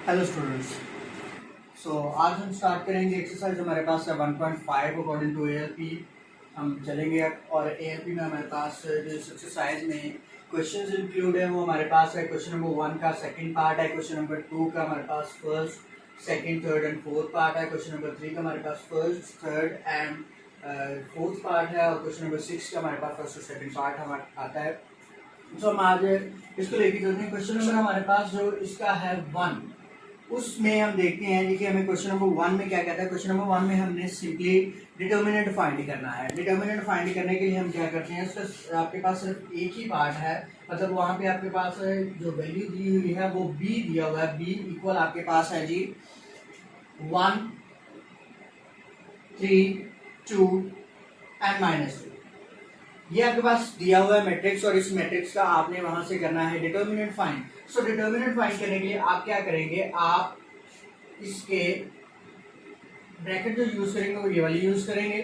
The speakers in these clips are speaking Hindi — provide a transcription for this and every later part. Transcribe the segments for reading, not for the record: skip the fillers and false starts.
Hello students. आज हम स्टार्ट करेंगे एक्सरसाइज। हमारे पास है 1.5 अकॉर्डिंग टू एएलपी। हम चलेंगे अब और एएलपी में हमारे पास जो इस एक्सरसाइज में क्वेश्चंस इंक्लूड है वो हमारे पास है क्वेश्चन नंबर 1 का सेकंड पार्ट है, क्वेश्चन नंबर 2 का हमारे पास first second third and fourth part है, क्वेश्चन नंबर 3 का हमारे पास first third and fourth part है और क्वेश्चन नंबर 6 का हमारे पास फर्स्ट और सेकंड पार्ट हमारा आता है। तो हम आज इसको लेके चलते हैं। क्वेश्चन नंबर हमारे पास जो इसका है 1, उसमें हम देखते हैं कि हमें क्वेश्चन नंबर 1 में क्या कहता है। क्वेश्चन नंबर 1 में हमने सिंपली डिटर्मिनेंट फाइंड करना है। डिटर्मिनेंट फाइंड करने के लिए हम क्या करते हैं, उसका आपके पास सिर्फ एक ही पार्ट है, मतलब वहाँ पे आपके पास जो वैल्यू दी हुई है वो b दिया हुआ है। b इक्वल आपके पास है जी 1 3 2 एंड -2। ये आपके पास दिया हुआ है मैट्रिक्स और इस मैट्रिक्स का आपने वहां से करना है determinant find. So determinant find करने के लिए आप क्या करेंगे, आप इसके ब्रैकेट जो यूज करेंगे वो ये वाली यूज करेंगे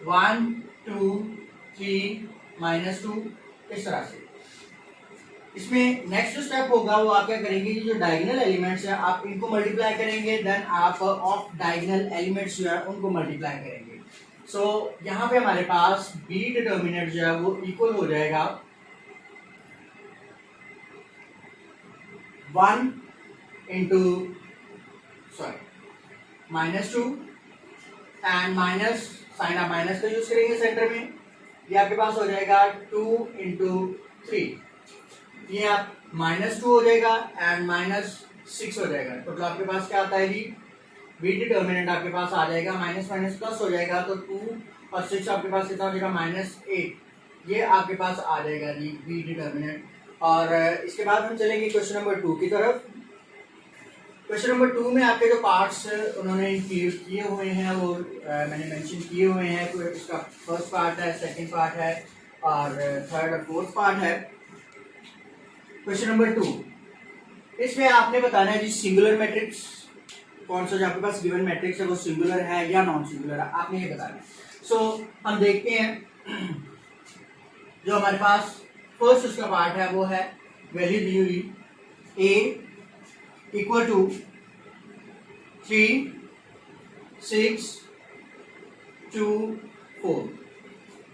1 2 3 -2 इस तरह से। इसमें नेक्स्ट जो स्टेप होगा वो आप क्या करेंगे, ये जो डायगोनल एलिमेंट्स है आप इनको मल्टीप्लाई करेंगे, देन आप ऑफ डायगोनल एलिमेंट्स जो है उनको मल्टीप्लाई करेंगे। सो यहाँ पे हमारे पास b डिटर्मिनेंट जो है वो इक्वल हो जाएगा 1 इंटू -2 एंड माइनस साइन आप माइनस का यूज करेंगे सेंटर में। ये आपके पास हो जाएगा 2 इंटू 3, ये आप -2 हो जाएगा एंड -6 हो जाएगा। तो आपके पास क्या आता है जी, b डिटर्मिनेंट आपके पास आ जाएगा माइनस माइनस प्लस हो जाएगा, तो 2 और 6 आपके पास कितना हो जाएगा -8। ये आपके पास आ जाएगा जी b डिटर्मिनेंट। और इसके बाद हम चलेंगे क्वेश्चन नंबर 2 की तरफ। क्वेश्चन नंबर 2 में आपके जो पार्ट्स उन्होंने इंक्लूड किए हुए हैं वो मैंने मेंशन किए हुए हैं। तो इसका फर्स्ट पार्ट है, सेकंड पार्ट है और थर्ड और फोर्थ पार्ट है। क्वेश्चन नंबर 2, इसमें आपने बताना है जी सिंगुलर मैट्रिक्स कौन सा जो आपके पास गिवन मैट्रिक्स है वो सिंगुलर है या नॉन सिंगुलर है, आपने ये बताना है। सो हम देखते हैं जो हमारे पास फर्स्ट उसका पार्ट है वो है वैल्यू दी हुई a इक्वल टू 3 6 2 4।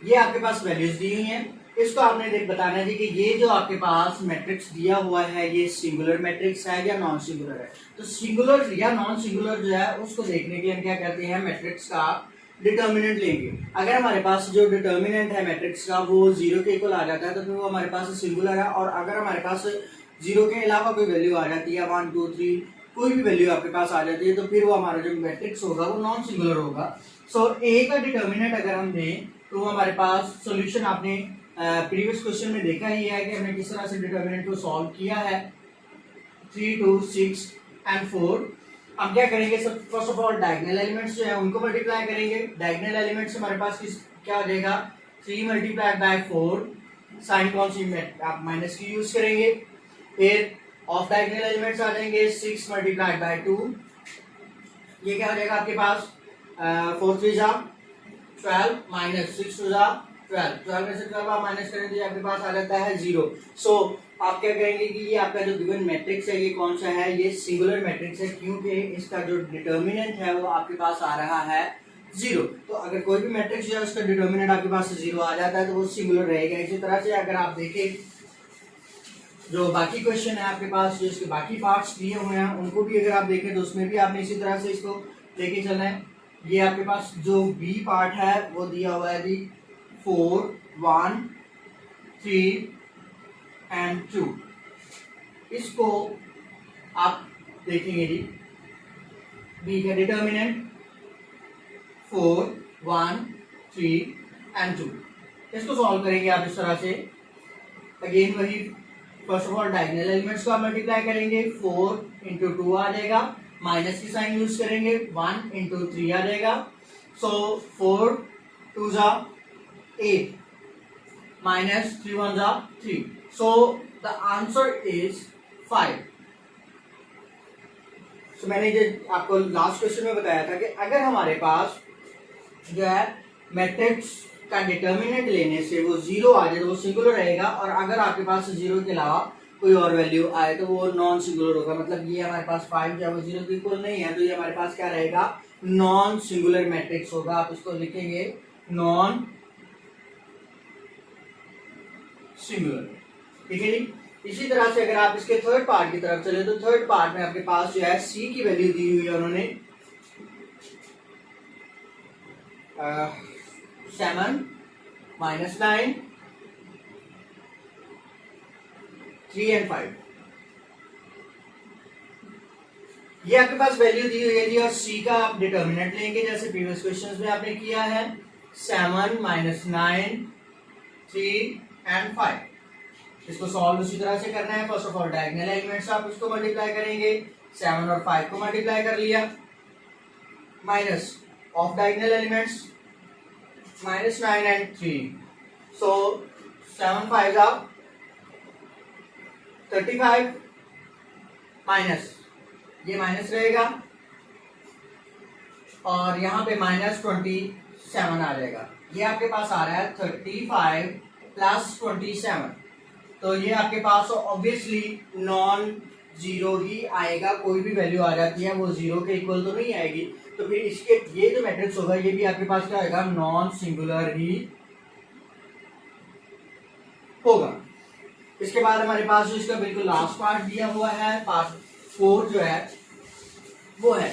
ये आपके पास वैल्यूज दी हुई हैं। इसको आपने बताना है जी कि ये जो आपके पास मैट्रिक्स दिया हुआ है ये सिंगुलर मैट्रिक्स है या नॉन सिंगुलर है। तो सिंगुलर या नॉन सिंगुलर जो है उसको देखने के लिए हम क्या करते हैं, मैट्रिक्स का डिटर्मिनेंट लेंगे। अगर हमारे पास जो डिटर्मिनेंट है मैट्रिक्स का वो 0 के इक्वल आ जाता है तो फिर वो हमारे पास सिंगुलर है, और अगर हमारे पास 0 के अलावा कोई वैल्यू आ जाती है 1 2 3 कोई भी वैल्यू आपके पास आ जाती है तो फिर वो हमारा जो मैट्रिक्स होगा वो नॉन सिंगुलर होगा। सो ए का डिटर्मिनेंट अगर हम दें तो हमारे पास सोल्यूशन आपने प्रीवियस क्वेश्चन में देखा ही है कि हमने किस तरह से डिटर्मिनेंट को सॉल्व किया है 3 2 6 एंड 4। हम क्या करेंगे, सब first of all diagonal elements जो है उनको मल्टीप्लाई करेंगे। डायगोनल एलिमेंट्स हमारे पास क्या हो जाएगा 3 मल्टीप्लाइड बाय 4, साइन कौन सी आप माइनस की यूज करेंगे। फिर ऑफ डायगोनल एलिमेंट्स आ जाएंगे 6 मल्टीप्लाइड बाय 2, ये क्या हो जाएगा आपके पास 4 3 जा 12 माइनस 6 2 जा 12 में से 12 आप माइनस करें तो आपके पास आ जाता है 0। सो आप क्या कहेंगे कि ये आपका जो गिवन मैट्रिक्स है ये कौन सा है, ये सिंगुलर मैट्रिक्स है क्योंकि इसका जो डिटर्मिनेंट है वो आपके पास आ रहा है 0। तो अगर कोई भी मैट्रिक्स जो है उसका डिटर्मिनेंट आपके पास 0 आ जाता है तो वो सिंगुलर रहेगा। इसी तरह से अगर आप देखें जो बाकी क्वेश्चन है आपके पास, जो इसके बाकी पार्ट्स दिए हुए हैं उनको भी अगर आप देखें तो उसमें भी आपने इसी तरह से इसको लेके चलना है। ये आपके पास जो बी पार्ट है वो दिया हुआ है जी 4 1 3 एंड 2। इसको आप देखेंगे जी बी का डिटर्मिनेंट 4 1 3 एंड 2। इसको सॉल्व करेंगे आप इस तरह से। अगेन वही first of all diagonal elements को आप मल्टीप्लाई करेंगे, 4 इंटू 2 आ जाएगा, माइनस की साइन यूज करेंगे 1 इंटू 3 आ जाएगा। सो 4 2 जा 8 minus 3 1 are 3. So the answer is 5. So मैंने जो आपको लास्ट क्वेश्चन में बताया था कि अगर हमारे पास जो है मैट्रिक्स का डिटर्मिनेंट लेने से वो 0 आ जाए तो वो सिंगुलर रहेगा, और अगर आपके पास 0 के अलावा कोई और वैल्यू आए तो वो नॉन सिंगुलर होगा, मतलब ये हमारे पास 5 जो है वो 0 के इक्वल नहीं है, तो ये हमारे पास क्या रहेगा, नॉन सिंगुलर मैट्रिक्स होगा। आप इसको लिखेंगे नॉन सिंगुलर, ठीक है जी। इसी तरह से अगर आप इसके थर्ड पार्ट की तरफ चले तो थर्ड पार्ट में आपके पास जो है सी की वैल्यू दी हुई है उन्होंने 7 -9 3 and 5, ये आपके पास वैल्यू दी हुई है जी। और सी का आप डिटर्मिनेंट लेंगे जैसे प्रीवियस क्वेश्चंस में आपने किया है, 7 -9 3 and 5। इसको सॉल्व उसी तरह से करना है। First of all diagonal elements आप उसको मल्टीप्लाई करेंगे, 7 और 5 को मल्टीप्लाई कर लिया, minus of diagonal elements -9 and 3, सो 7 5 आप 35 माइनस ये माइनस रहेगा और यहाँ पे -27 आ जाएगा। ये आपके पास आ रहा है 35 + 27, तो ये आपके पास ऑब्वियसली नॉन जीरो ही आएगा। कोई भी वैल्यू आ जाती है वो जीरो के इक्वल तो नहीं आएगी, तो फिर इसके ये जो मैट्रिक्स होगा ये भी आपके पास क्या आएगा, नॉन सिंगुलर ही होगा। इसके बाद हमारे पास जो इसका बिल्कुल लास्ट पार्ट दिया हुआ है, पार्ट 4 जो है वो है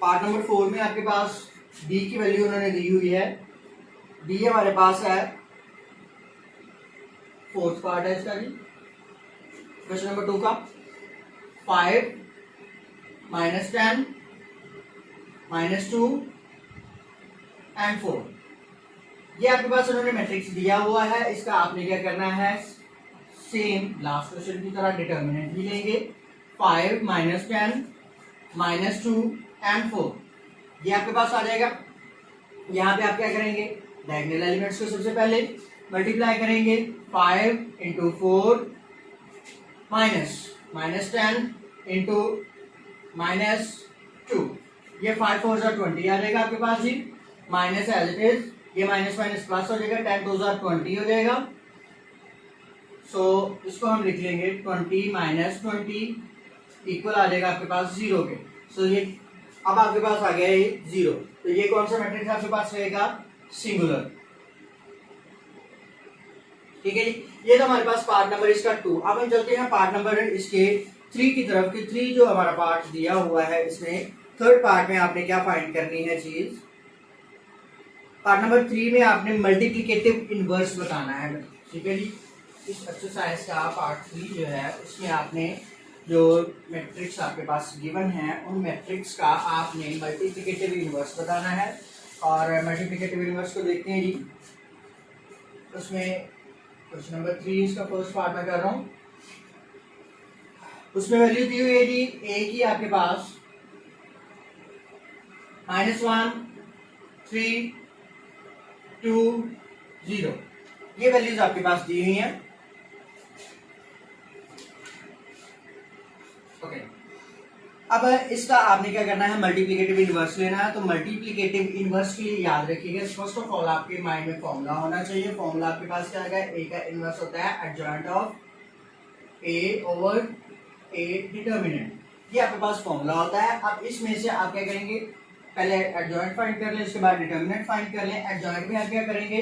पार्ट नंबर 4 में आपके पास डी की वैल्यू उन्होंने दी हुई है। डी हमारे पास है, फोर्थ पार्ट है इसका जी, क्वेश्चन नंबर 2 का 5 -10 -2 and 4। ये आपके पास उन्होंने मैट्रिक्स दिया हुआ है। इसका आपने क्या करना है, सेम लास्ट क्वेश्चन की तरह डिटर्मिनेंट भी लेंगे, 5 -10 -2 and 4, ये आपके पास आ जाएगा। यहाँ पे आप क्या करेंगे, डायगोनल एलिमेंट्स को सबसे पहले मल्टीप्लाई करेंगे, 5 × 4 -10 × -2, ये 5 4 20 आ जाएगा आपके पास जी, माइनस एज इट इज, ये माइनस माइनस प्लस हो जाएगा, 10 2 20 हो जाएगा। सो इसको हम लिख लेंगे 20 - 20 इक्वल आ जाएगा आपके पास 0 के। सो ये अब आपके पास आ गया ये 0, तो ये कौन सा मैट्रिक्स आपके पास रहेगा, सिंगुलर, ठीक है जी। ये तो हमारे पास पार्ट नंबर इसका 2। अब हम चलते हैं पार्ट नंबर इसके 3 की तरफ की। 3 जो हमारा पार्ट दिया हुआ है, इसमें थर्ड पार्ट में आपने क्या फाइंड करनी है चीज, पार्ट नंबर 3 में आपने मल्टीप्लिकेटिव इनवर्स बताना है, ठीक है जी। इस एक्सरसाइज का पार्ट 3 जो है उसमें आपने जो मैट्रिक्स आपके पास गिवन है उन मैट्रिक्स का आपने मल्टीप्लिकेटिव इनवर्स बताना है। और मल्टीप्लिकेटिव इनवर्स को देखते हैं जी, उसमें क्वेश्चन नंबर 3 इसका फर्स्ट पार्ट में कर रहा हूं। उसमें वैल्यू दी हुई है जी ए की आपके पास -1 3 2 0, ये वैल्यूज आपके पास दी हुई हैं। ओके, अब इसका आपने क्या करना है, मल्टीप्लिकेटिव इनवर्स लेना है। तो मल्टीप्लिकेटिव इनवर्स के लिए याद रखिएगा, फर्स्ट ऑफ ऑल आपके माइंड में फॉर्मूला होना चाहिए। फॉर्मूला आपके पास क्या है, ए का इनवर्स होता है adjoint of A over A determinant, ये आपके पास फॉर्मूला होता है। अब इसमें से आप क्या करेंगे, पहले एडजॉइंट फाइंड कर लें, उसके बाद डिटर्मिनेंट फाइंड कर लें। एडजॉइंट में आप क्या करेंगे,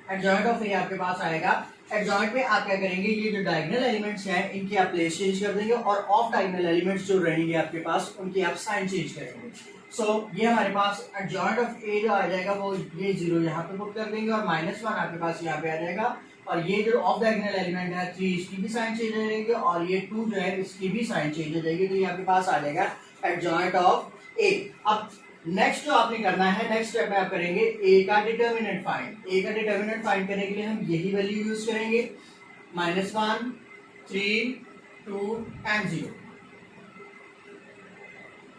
एडजॉइंट ऑफ ए आपके पास आएगा। एडजॉइंट में आप क्या करेंगे, ये जो डायगोनल एलिमेंट्स हैं इनकी आप प्लेस चेंज कर देंगे और ऑफ डायगोनल एलिमेंट्स जो रहेंगे आपके पास उनकी आप साइन चेंज करेंगे। सो ये हमारे पास एडजॉइंट ऑफ ए जो आ जाएगा वो ये 0 यहाँ पे पुट कर देंगे और -1 आपके पास यहाँ पे आ जाएगा। और ये जो ऑफ डायगोनल एलिमेंट है 3, इसकी भी साइन चेंज हो जाएगी और ये 2 जो है इसकी भी साइन चेंज हो जाएगी। तो ये आपके पास आ जाएगा एडजॉइंट ऑफ ए। अब नेक्स्ट जो आपने करना है, नेक्स्ट स्टेप में आप करेंगे ए का डिटर्मिनेंट फाइंड। ए का डिटर्मिनेंट फाइंड करने के लिए हम यही वैल्यू यूज करेंगे, -1 3 2 and 0।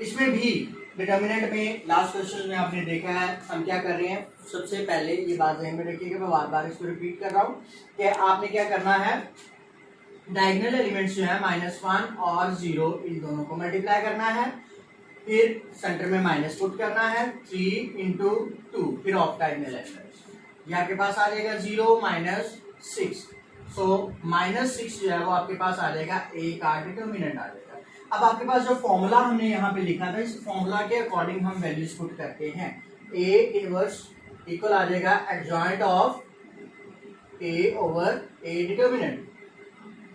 इसमें भी डिटर्मिनेंट में लास्ट क्वेश्चन में आपने देखा है हम क्या कर रहे हैं। सबसे पहले ये बात ध्यान में रखिएगा, मैं बार बार इसको रिपीट कर रहा हूँ कि आपने क्या करना है, डायगोनल एलिमेंट्स जो है -1 और 0 इन दोनों को मल्टीप्लाई करना है, फिर सेंटर में माइनस पुट करना है 3 × 2, फिर ऑफ डायगोनल एलिमेंट्स, ये आपके पास आ जाएगा 0 - 6। सो -6 जो है वो आपके पास आ जाएगा ए का डिटर्मिनेंट आ जाएगा। अब आपके पास जो फॉर्मूला हमने यहाँ पे लिखा था, इस फॉर्मूला के अकॉर्डिंग हम वैल्यूज पुट करते हैं। ए इनवर्स इक्वल आ जाएगा adjoint of A over A determinant.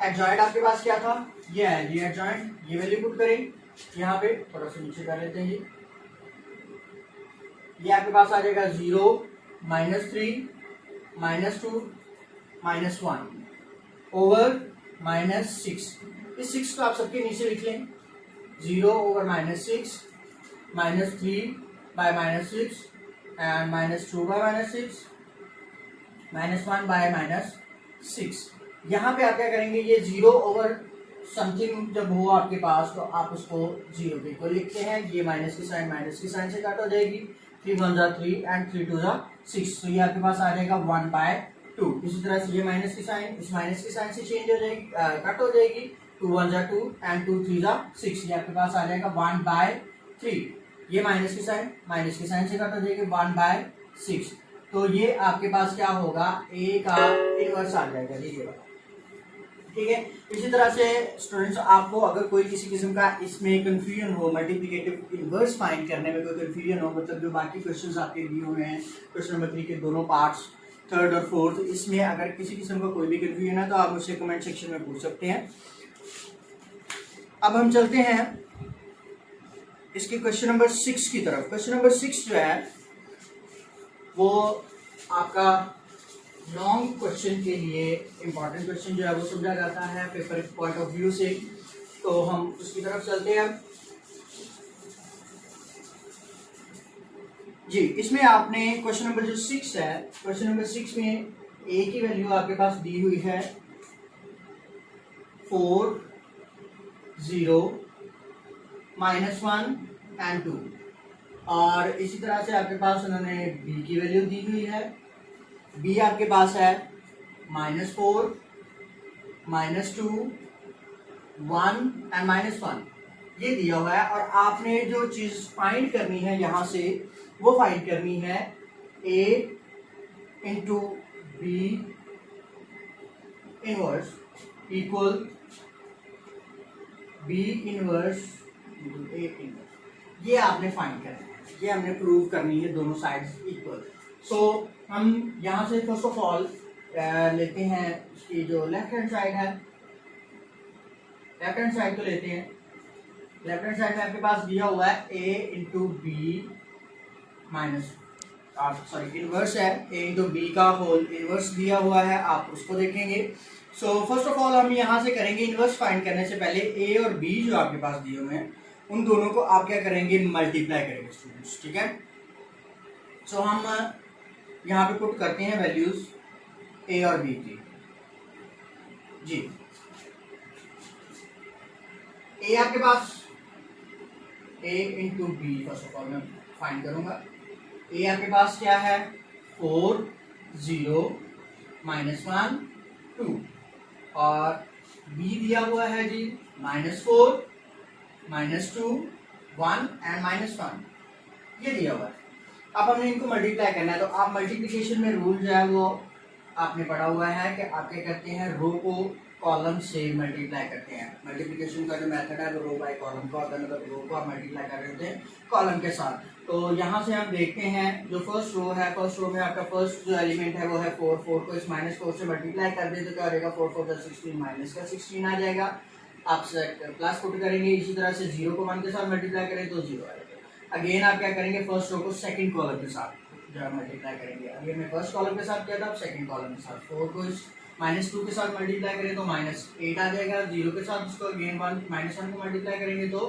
Adjoint आपके पास क्या था, ये है ये एडजॉइंट, ये वैल्यू पुट करें यहाँ पे, थोड़ा सा नीचे कर लेते हैं ये आपके पास आ जाएगा 0 -3 -2 -1 ओवर -6। इस 6 को आप सबके नीचे लिख लें, 0 over -6 -3 by -6 and -2 by -6 -1 by -6। यहाँ पे आप क्या करेंगे, ये 0 ओवर समथिंग जब हो आपके पास तो आप उसको 0 के इक्वल लिखते हैं। ये माइनस की साइन से कट हो जाएगी, 3 1 3 एंड 3 2 6, तो ये आपके पास आ जाएगा 1/2। इसी तरह से ये माइनस की साइन इस माइनस की साइन से चेंज हो जाएगी, कट हो जाएगी, 2 1 2 एंड 2 3 6, ये आपके पास आ जाएगा 1/3। ये माइनस की साइन से कट हो जाएगी 1/6, तो ये आपके पास क्या होगा, ए का इनवर्स आ जाएगा जी, ये वाला। ठीक है, इसी तरह से स्टूडेंट्स आपको अगर कोई किसी किस्म का इसमें कंफ्यूजन हो, मल्टीप्लिकेटिव इनवर्स फाइंड करने में कोई कंफ्यूजन हो, मतलब जो बाकी क्वेश्चंस आपके दिए हुए हैं क्वेश्चन नंबर 3 के दोनों पार्ट्स, थर्ड और फोर्थ, इसमें अगर किसी किस्म का कोई भी कंफ्यूजन है तो आप मुझसे कमेंट सेक्शन में पूछ सकते हैं। अब हम चलते हैं इसके क्वेश्चन नंबर 6 की तरफ। क्वेश्चन नंबर 6 जो है वो आपका लॉन्ग क्वेश्चन के लिए इंपॉर्टेंट क्वेश्चन जो है वो समझा जाता है पेपर पॉइंट ऑफ व्यू से, तो हम उसकी तरफ चलते हैं जी। इसमें आपने क्वेश्चन नंबर जो 6 है, क्वेश्चन नंबर 6 में ए की वैल्यू आपके पास दी हुई है 4 0 -1 एंड 2, और इसी तरह से आपके पास उन्होंने बी की वैल्यू दी हुई है। बी आपके पास है -4 -2 1 एंड -1, ये दिया हुआ है। और आपने जो चीज फाइंड करनी है यहां से, वो फाइंड करनी है a into B inverse equal B inverse into A inverse. ये आपने फाइंड करना है, ये हमने प्रूव करनी है दोनों साइड्स इक्वल। सो हम यहाँ से फर्स्ट ऑफ ऑल लेते हैं इसकी जो लेफ्ट हैंड साइड है, लेफ्ट हैंड साइड को लेते हैं। लेफ्ट हैंड साइड में आपके पास दिया हुआ है a into B minus inverse है, a इंटू बी का होल इनवर्स दिया हुआ है, आप उसको देखेंगे। सो फर्स्ट ऑफ ऑल हम यहाँ से करेंगे इनवर्स फाइंड करने से पहले a और b जो आपके पास दिए हुए हैं उन दोनों को आप क्या करेंगे, मल्टीप्लाई करेंगे स्टूडेंट्स। ठीक है, सो हम यहाँ पे पुट करते हैं वैल्यूज a और b की जी। a आपके पास a into B first of all मैं फाइंड करूंगा। a आपके पास क्या है 4 0 -1 2, और b दिया हुआ है जी -4 -2 1 एंड -1, ये दिया हुआ है। अब हमने इनको मल्टीप्लाई करना है, तो आप मल्टीप्लिकेशन में रूल जो है वो आपने पढ़ा हुआ है कि आप क्या करते हैं, रो को कॉलम से मल्टीप्लाई करते हैं। मल्टीप्लिकेशन का जो मेथड है वो रो बाय कॉलम का होता है, मतलब रो को आप मल्टीप्लाई कर रहे होते हैं कॉलम के साथ। तो यहाँ से हम देखते हैं जो फर्स्ट रो है, फर्स्ट रो में आपका फर्स्ट जो एलिमेंट है वो है 4 4 को इस -4 से मल्टीप्लाई कर दे तो क्या हो जाएगा, 4 4 16 माइनस का 16 आ जाएगा। आप प्लस पुट करेंगे, इसी तरह से 0 को 1 के साथ मल्टीप्लाई करें तो 0 आएगा। अगेन आप क्या करेंगे, फर्स्ट रो को सेकंड कॉलम के साथ जो है मल्टीप्लाई करेंगे। अभी हमने फर्स्ट कॉलम के साथ किया था, अब सेकंड कॉलम के साथ 4 को इस -2 के साथ मल्टीप्लाई करें तो -8 आ जाएगा। 0 के साथ इसको अगेन 1 -1 को मल्टीप्लाई करेंगे तो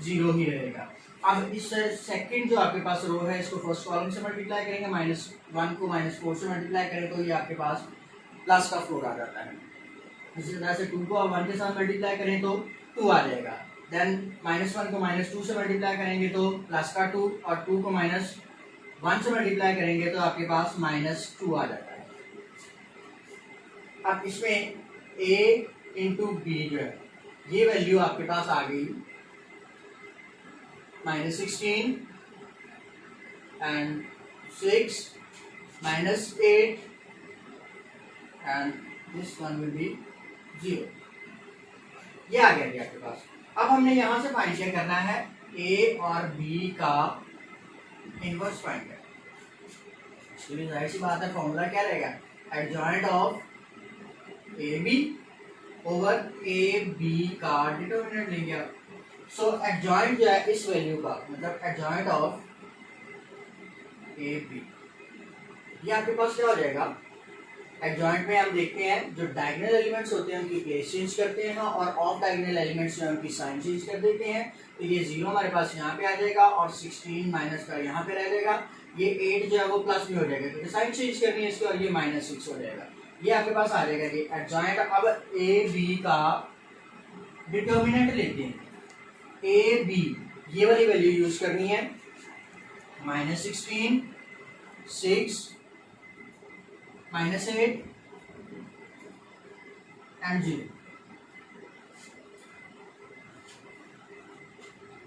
0 ही रहेगा। अब इस सेकंड जो आपके पास रो है इसको फर्स्ट कॉलम से मल्टीप्लाई करेंगे, -1 को -4 से मल्टीप्लाई करें तो ये आपके पास प्लस का 4 आ जाता है। इसी तरह से 2 को आप 1 के साथ मल्टीप्लाई करें तो 2 आ जाएगा। देन -1 को -2 से मल्टीप्लाई करेंगे तो प्लस का 2, और 2 को -1 से मल्टीप्लाई करेंगे तो आपके पास -2 आ जाता है। अब इसमें a इंटू बी जो है ये वैल्यू आपके पास आ गई -16 and 6 -8 and this one will be 0। ये आ गया जी आपके पास। अब हमने यहां से फाइंड क्या करना है, ए और बी का इनवर्स फाइंड करना है। इसके लिए जाहिर सी बात है फॉर्मूला क्या रहेगा, adjoint of A B over A B का डिटर्मिनेंट लेंगे आप। सो एडजॉइंट जो है इस वैल्यू का, मतलब एडजॉइंट ऑफ ए बी, ये आपके पास क्या हो जाएगा, एडजॉइंट में हम देखते हैं जो डायगोनल एलिमेंट्स होते हैं उनकी प्लेस चेंज करते हैं और ऑफ डायगोनल एलिमेंट्स जो है उनकी साइन चेंज कर देते हैं। तो ये 0 हमारे पास यहाँ पे आ जाएगा और 16 माइनस का यहाँ पे रह जाएगा। ये 8 जो है वो प्लस भी हो जाएगा क्योंकि साइन चेंज करनी है इसकी, और ये -6 हो जाएगा। ये आपके पास आ जाएगा ये एडजॉइंट। अब ए बी का डिटर्मिनेंट लेते हैं, ए बी ये वाली वैल्यू यूज करनी है, -16, 6, -8 एंड 0।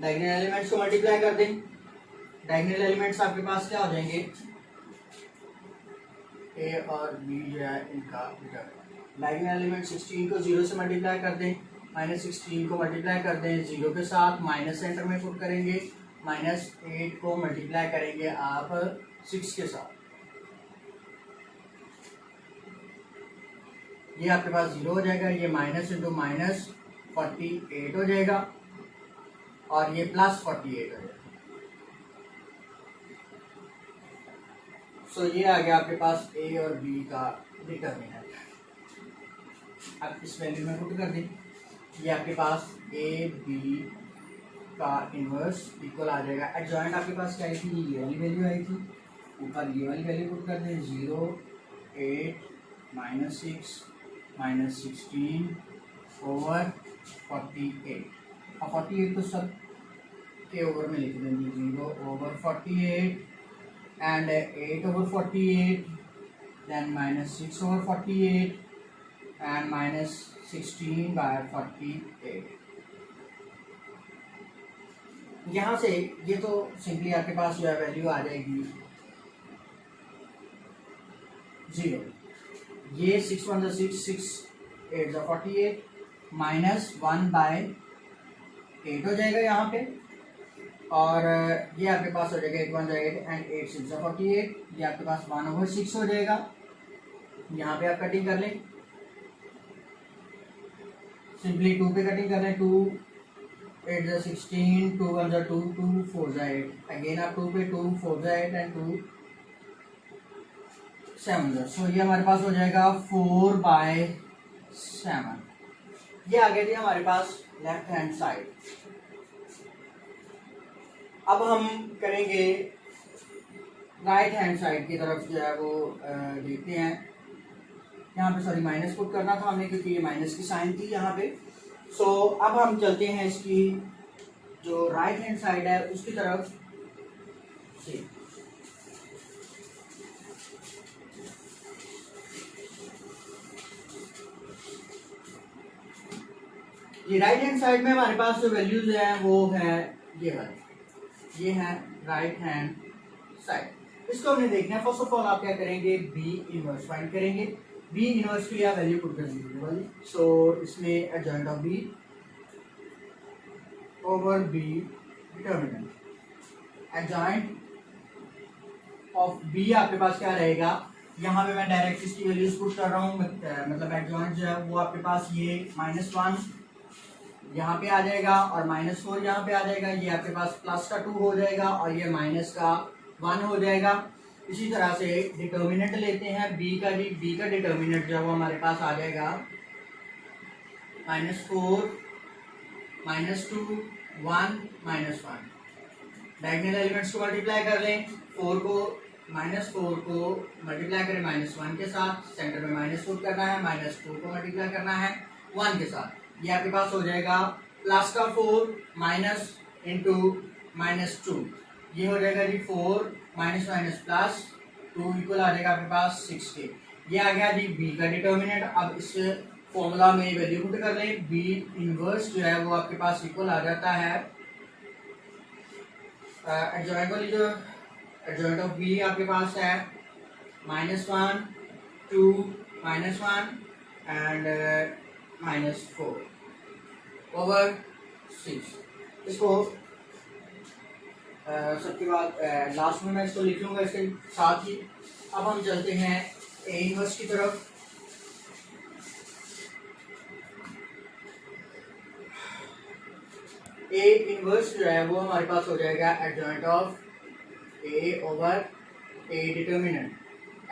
डायगोनल एलिमेंट्स को मल्टीप्लाई कर दें। डायगोनल एलिमेंट्स आपके पास क्या हो जाएंगे, ए और बी जो है इनका डायगोनल एलिमेंट 16 को 0 से मल्टीप्लाई कर दें, -16 को मल्टीप्लाई कर दें 0 के साथ, माइनस सेंटर में पुट करेंगे, -8 को मल्टीप्लाई करेंगे आप 6 के साथ, ये आपके पास 0 हो जाएगा। ये माइनस इंटू माइनस 48 हो जाएगा और ये +48 हो जाएगा। सो ये आ गया आपके पास ए और बी का डिटर्मिनेंट। अब इस वैल्यू में पुट कर दें, ये आपके पास ए बी का इनवर्स इक्वल आ जाएगा। एडजॉइंट आपके पास क्या आई थी, ये वाली वैल्यू आई थी, ऊपर ये वाली वैल्यू पुट कर दें, 0, 8, -6, -16 ओवर 48। अब 48 तो सब के ओवर में लिख देंगे, 0 over 48 and 8 over 48, then -6 over 48 and -16/48। यहाँ से ये तो सिंपली आपके पास जो है वैल्यू आ जाएगी 0। ये 6 1 6, 6 8 48, -1/8 हो जाएगा यहाँ पे, और ये आपके पास हो जाएगा 8 1 8 एंड 8 6 48। ये आपके पास 1/6 हो जाएगा। यहाँ पे आप कटिंग कर लें, सिंपली 2 पे कटिंग कर लें, 2 8 16, 2 1 2, 2 4 8, अगेन आप 2 पे 2 4 8 एंड 2 7। सो ये हमारे पास हो जाएगा 4/7। ये आ गया जी हमारे पास लेफ्ट हैंड साइड। अब हम करेंगे राइट हैंड साइड की तरफ जो है वो देखते हैं। यहाँ पे सॉरी माइनस पुट करना था हमने क्योंकि ये माइनस की साइन थी यहाँ पे। सो अब हम चलते हैं इसकी जो राइट हैंड साइड है उसकी तरफ से। ये राइट हैंड साइड में हमारे पास जो वैल्यूज है वो है ये वाली, ये है राइट हैंड साइड। इसको हमने देखना है। फर्स्ट ऑफ ऑल आप क्या करेंगे, बी इनवर्स फाइंड करेंगे। बी इनवर्स की आप वैल्यू पुट कर दीजिए वाली। सो इसमें adjoint of B over B determinant, adjoint of B आपके पास क्या रहेगा, यहाँ पे मैं डायरेक्ट इसकी वैल्यूज पुट कर रहा हूँ, मतलब एडजॉइंट जो है वो आपके पास ये -1 यहाँ पे आ जाएगा और -4 यहाँ पे आ जाएगा। ये आपके पास +2 हो जाएगा और ये -1 हो जाएगा। इसी तरह से डिटर्मिनेंट लेते हैं बी का जी। बी का डिटर्मिनेंट जो है वो हमारे पास आ जाएगा -4, -2, 1, -1। डायगोनल एलिमेंट्स को मल्टीप्लाई कर लें, -4 को मल्टीप्लाई करें -1 के साथ, सेंटर में माइनस पुट करना है, -2 को मल्टीप्लाई करना है 1 के साथ। ये आपके पास हो जाएगा +4 माइनस इंटू -2, ये हो जाएगा जी 4 माइनस +2 इक्वल आ जाएगा आपके पास 6 के। ये आ गया जी बी का डिटर्मिनेंट। अब इस फॉर्मूला में वैल्यू पुट कर लें, बी इनवर्स जो है वो आपके पास इक्वल आ जाता है एडजॉइंट वाली जो एडजॉइंट ऑफ बी आपके पास है -1, 2, -1 एंड -4/6। इसको सबके बाद लास्ट में मैं इसको लिख लूँगा इसके साथ ही। अब हम चलते हैं ए इनवर्स की तरफ। ए इनवर्स जो है वो हमारे पास हो जाएगा adjoint of A over A determinant.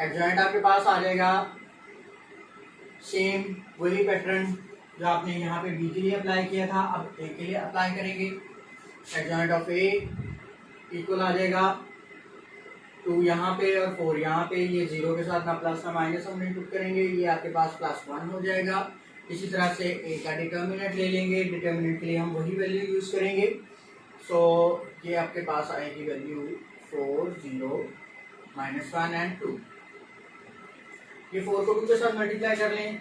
Adjoint आपके पास आ जाएगा सेम वही पैटर्न जो आपने यहाँ पे बी के लिए अप्लाई किया था, अब ए के लिए अप्लाई करेंगे। एडजॉइंट ऑफ ए इक्वल आ जाएगा 2 यहाँ पे और 4 यहाँ पे, ये 0 के साथ ना प्लस ना माइनस हम इनपुट करेंगे, ये आपके पास +1 हो जाएगा। इसी तरह से ए का डिटर्मिनेंट ले लेंगे, डिटर्मिनेंट के लिए हम वही वैल्यू यूज करेंगे। सो ये आपके पास आएगी वैल्यू 4 0 -1 एंड 2। ये 4 को 2 के साथ मल्टीप्लाई कर लें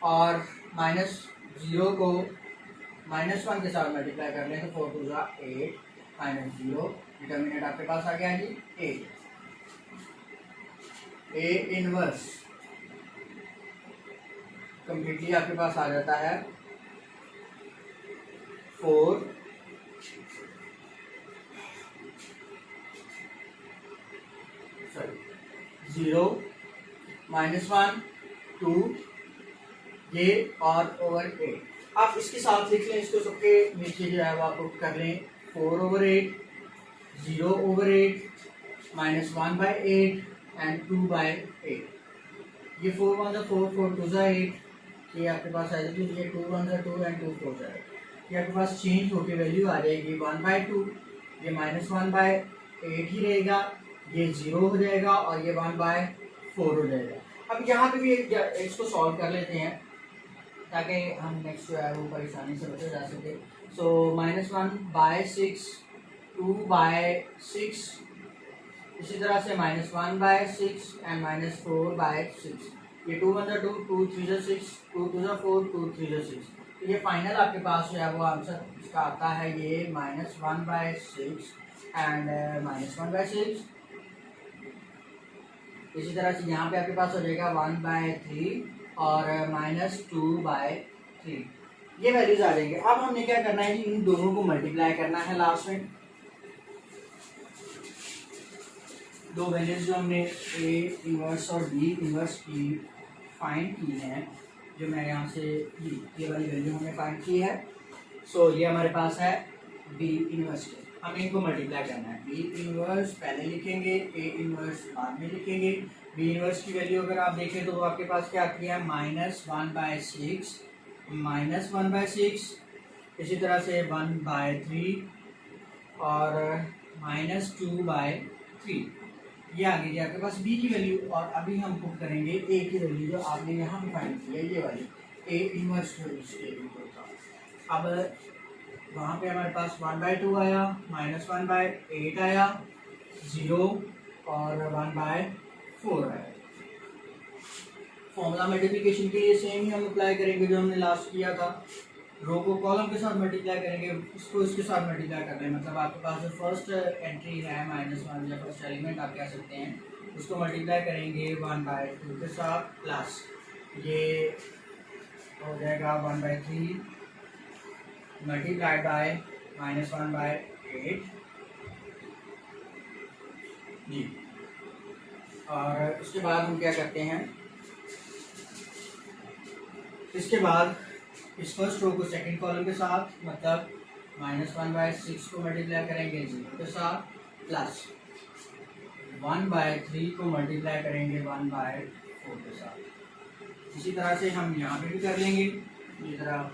और -0 को -1 के साथ मल्टीप्लाई कर लें तो 4 2 8 -0, डिटर्मिनेंट आपके पास आ गया जी 8। ए इनवर्स कंप्लीटली आपके पास आ जाता है 4 0 -1 2 ये और ओवर 8। आप इसके साथ लिख लें, इसको सबके नीचे जो है वो आप पुट कर लें 4/8 0/8 -1/8 एंड 2/8। ये 4 1 4 4 2 8, ये आपके पास आ जाएगी, ये 2 1 2 एंड 2 4 जाएगा। ये आपके पास चेंज होकर वैल्यू आ जाएगी 1/2, ये -1/8 ही रहेगा, ये 0 हो जाएगा और ये 1/4 हो जाएगा। अब यहाँ पे भी इसको सॉल्व कर लेते हैं ताकि हम नेक्स्ट जो है वो परेशानी से बचे जा सके। सो -1/6 2/6, इसी तरह से -1/6 एंड -4/6। ये 2 1 2 2 3 6 2 2 4 2 3 6। तो ये फाइनल आपके पास जो है वो आंसर इसका आता है ये -1/6 एंड -1/6। इसी तरह से यहाँ पे आपके पास हो जाएगा 1/3 और -2/3। ये वैल्यूज आ जाएंगे। अब हमने क्या करना है, इन दोनों को मल्टीप्लाई करना है लास्ट में। दो वैल्यूज जो हमने ए इनवर्स और बी इनवर्स की फाइंड की हैं, जो मैं यहाँ से ये वाली वैल्यू हमने फाइंड की है। सो ये हमारे पास है बी इनवर्स के, हमें इनको मल्टीप्लाई करना है। बी इनवर्स पहले लिखेंगे, ए इनवर्स बाद में लिखेंगे। बी इनवर्स की वैल्यू अगर आप देखें तो वो आपके पास क्या आती है -1/6 -1/6, इसी तरह से 1/3 और -2/3। ये आ गई आपके पास बी की वैल्यू। और अभी हम पुट करेंगे ए की वैल्यू जो आपने यहाँ पे फाइंड की है, ये वाली ए इनवर्स था। अब वहाँ पे हमारे पास 1/2 आया, -1/8 आया, 0 और 1/4 आया। फॉर्मूला मल्टीप्लिकेशन के लिए सेम ही हम अप्लाई करेंगे जो हमने लास्ट किया था। रो को कॉलम के साथ मल्टीप्लाई करेंगे, इसको इसके साथ मल्टीप्लाई कर रहे हैं, मतलब आपके पास जो फर्स्ट एंट्री है -1 या फर्स्ट एलिमेंट आप कह सकते हैं, उसको मल्टीप्लाई करेंगे 1/2 के साथ, प्लस ये हो जाएगा 1/3 मल्टीप्लाइड बाय -1/8 जी। और उसके बाद हम क्या करते हैं, इसके बाद इस फर्स्ट रो को सेकंड कॉलम के साथ, मतलब -1/6 को मल्टीप्लाई करेंगे 0 के साथ, प्लस 1/3 को मल्टीप्लाई करेंगे 1/4 के साथ। इसी तरह से हम यहाँ पे भी कर लेंगे, ये तरह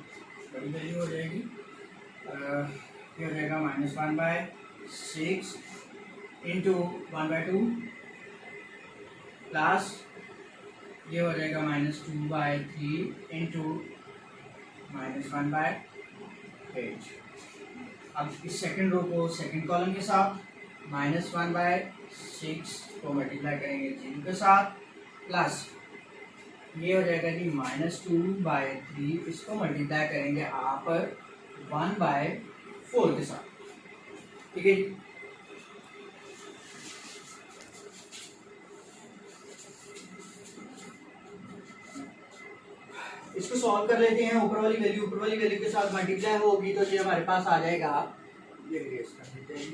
बड़ी वैल्यू हो जाएगी। ये हो जाएगा -1/6 इंटू 1/2 प्लस ये हो जाएगा -2/3 इंटू -1/8। अब इस सेकंड रो को सेकंड कॉलम के साथ -1/6 को मल्टीप्लाई करेंगे 0 के साथ, प्लस ये हो जाएगा कि -2/3, इसको मल्टीप्लाई करेंगे आप 1/4 के साथ। ठीक है जी। इसको सॉल्व कर लेते हैं। ऊपर वाली वैल्यू के साथ मल्टीप्लाई होगी तो ये हमारे पास आ जाएगा, ये रेस कर देते हैं,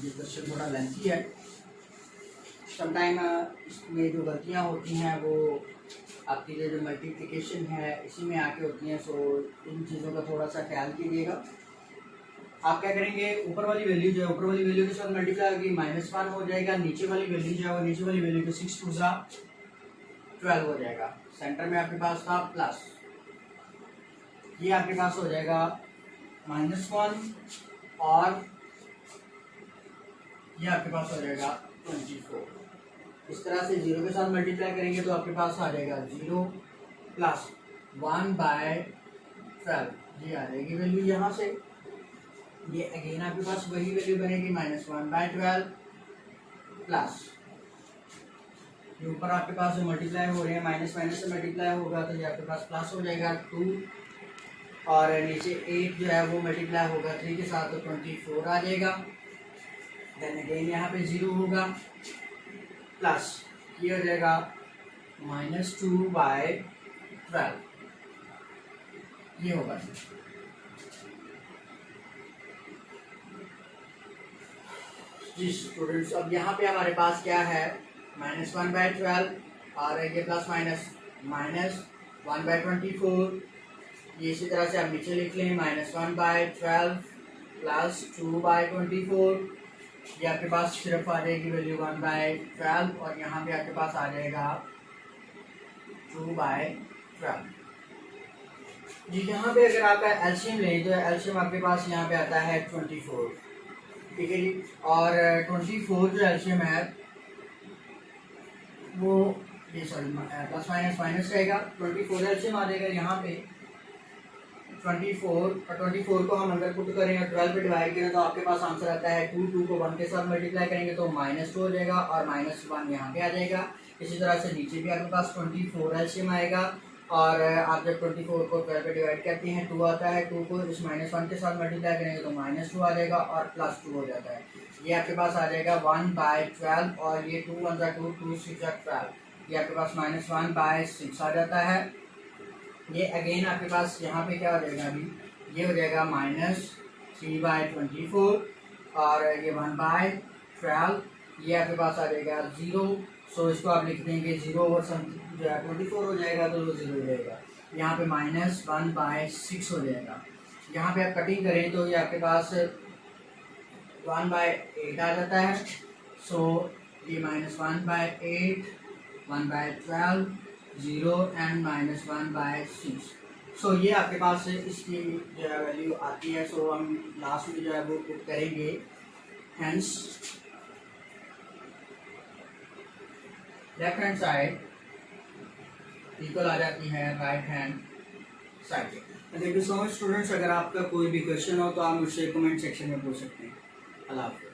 ये क्वेश्चन थोड़ा लेंथी है, समटाइम इसमें जो गलतियाँ होती हैं वो आपकी जो मल्टीप्लिकेशन है इसी में आके होती हैं। सो इन चीज़ों का थोड़ा सा ख्याल कीजिएगा। आप क्या करेंगे, ऊपर वाली वैल्यू जो है ऊपर वाली वैल्यू के साथ मल्टीप्लाई होगी -1 हो जाएगा, नीचे वाली वैल्यू जो है वो नीचे वाली वैल्यू को 6 2 12 हो जाएगा। सेंटर में आपके पास था प्लस, ये आपके पास हो जाएगा -1 और ये आपके पास हो जाएगा 24। इस तरह से 0 के साथ मल्टीप्लाई करेंगे तो आपके पास आ जाएगा 0 प्लस 1/12, ये आ जाएगी वैल्यू यहाँ से। ये अगेन आपके पास वही वैल्यू बनेगी -1/12 प्लस ये ऊपर आपके पास जो मल्टीप्लाई हो रहे हैं माइनस माइनस से मल्टीप्लाई होगा तो ये आपके पास प्लस हो जाएगा 2 और नीचे 8 जो है वो मल्टीप्लाई होगा 3 के साथ तो 24 आ जाएगा। देन अगेन यहाँ पे 0 होगा प्लस ये हो जाएगा -2/12, ये होगा। जी स्टूडेंट्स, अब यहाँ पे हमारे पास क्या है, -1/12 और ये प्लस माइनस -1/24, ये इसी तरह से आप नीचे लिख लें -1/12 प्लस 2/24, ये आपके पास सिर्फ आ जाएगी वैल्यू 1/12 और यहाँ पे आपके पास आ जाएगा 2/12। जी यहाँ पे अगर आपका एलसीएम लें तो एलसीएम आपके पास यहाँ पे आता है 24, ठीक है जी। और 24 जो एलसीएम है वो ये सॉरी प्लस माइनस माइनस रहेगा, 24 एलसीएम आ जाएगा यहाँ पे 24 और 24 को हम अंदर पुट करें और 12 पे डिवाइड करें तो आपके पास आंसर आता है 2 को 1 के साथ मल्टीप्लाई करेंगे तो -2 हो जाएगा और -1 यहाँ पे आ जाएगा। इसी तरह से नीचे भी आपके पास 24 एलसीएम आएगा और आप जब 24 को 12 पे डिवाइड करते हैं 2 आता है, 2 को इस -1 के साथ मल्टीप्लाई करेंगे तो -2 आ जाएगा और +2 हो जाता है। ये आपके पास आ जाएगा 1/12 और ये 2 1 2 2 6 12, ये आपके पास -1/6 आ जाता है। ये अगेन आपके पास यहाँ पे क्या हो जाएगा, अभी ये हो जाएगा -3/24 और ये 1/12, ये आपके पास आ जाएगा 0। सो इसको आप लिख देंगे 0 और समथिंग जो है 24 हो जाएगा तो 0 हो जाएगा। यहाँ पे -1/6 हो जाएगा। यहाँ पे आप कटिंग करें तो ये आपके पास 1/8 आ जाता है। सो ये -1/8, 1/12, 0 एंड -1/6। सो ये आपके पास इसकी जो है वैल्यू आती है। सो हम लास्ट में जो है वो पुट करेंगे, hence left hand side equal आ जाती है राइट हैंड साइड के। Thank you so much students. अगर आपका कोई भी क्वेश्चन हो तो आप मुझसे कमेंट सेक्शन में पूछ सकते हैं। अल्लाह हाफ़िज़।